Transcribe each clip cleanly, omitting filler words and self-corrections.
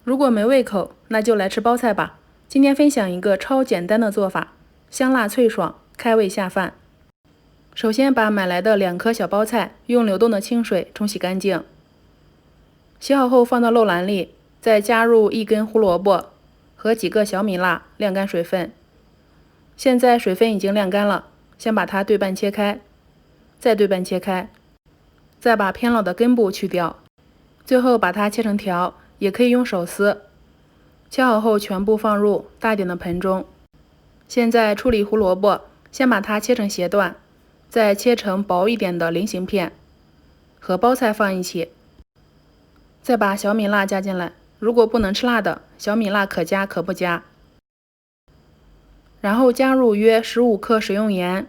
如果没胃口，那就来吃包菜吧。今天分享一个超简单的做法，香辣脆爽，开胃下饭。首先把买来的2颗小包菜用流动的清水冲洗干净，洗好后放到漏篮里，再加入1根胡萝卜和几个小米辣，晾干水分。现在水分已经晾干了，先把它对半切开，再对半切开，再把偏老的根部去掉，最后把它切成条，也可以用手撕。切好后全部放入大点的盆中。现在处理胡萝卜，先把它切成斜段，再切成薄一点的菱形片，和包菜放一起。再把小米辣加进来，如果不能吃辣的，小米辣可加可不加。然后加入约15克食用盐，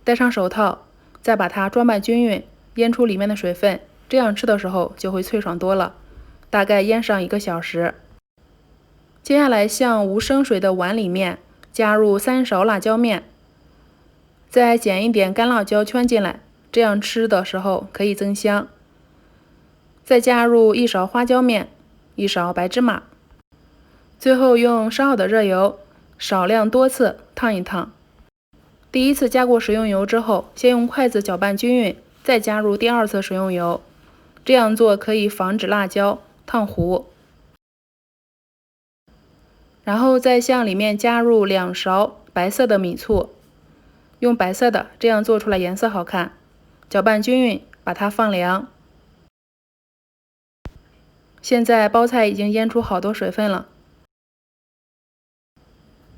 戴上手套，再把它装拌均匀，腌出里面的水分，这样吃的时候就会脆爽多了。大概腌上1个小时。接下来向无生水的碗里面加入3勺辣椒面，再剪一点干辣椒圈进来，这样吃的时候可以增香。再加入1勺花椒面，1勺白芝麻，最后用烧好的热油少量多次烫一烫。第一次加过食用油之后，先用筷子搅拌均匀，再加入第2次食用油。这样做可以防止辣椒烫糊。然后再向里面加入2勺白色的米醋，用白色的，这样做出来颜色好看。搅拌均匀，把它放凉。现在包菜已经腌出好多水分了。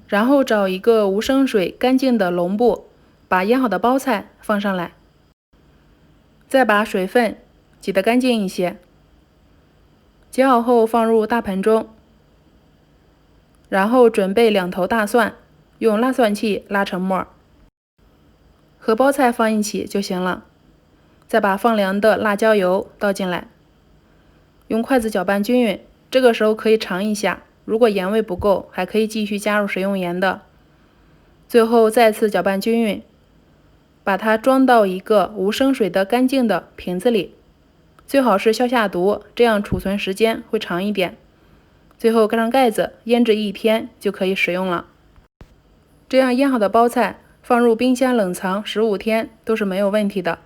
然后找一个无生水干净的笼布，把腌好的包菜放上来，再把水分挤得干净一些。挤好后放入大盆中，然后准备2头大蒜，用拉蒜器拉成末，和包菜放一起就行了。再把放凉的辣椒油倒进来，用筷子搅拌均匀。这个时候可以尝一下，如果盐味不够，还可以继续加入食用盐的。最后再次搅拌均匀，把它装到一个无生水的干净的瓶子里，最好是消下毒，这样储存时间会长一点。最后盖上盖子，腌制1天就可以使用了。这样腌好的包菜放入冰箱冷藏15天都是没有问题的。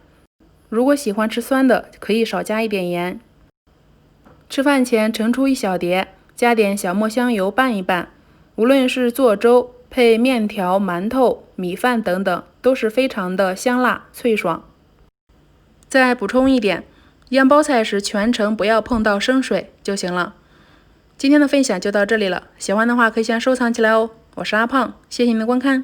如果喜欢吃酸的，可以少加一点盐。吃饭前盛出1小碟，加点小磨香油拌一拌。无论是做粥、配面条、馒头、米饭等等，都是非常的香辣脆爽。再补充一点，腌包菜时全程不要碰到生水就行了。今天的分享就到这里了，喜欢的话可以先收藏起来哦。我是阿胖，谢谢您的观看。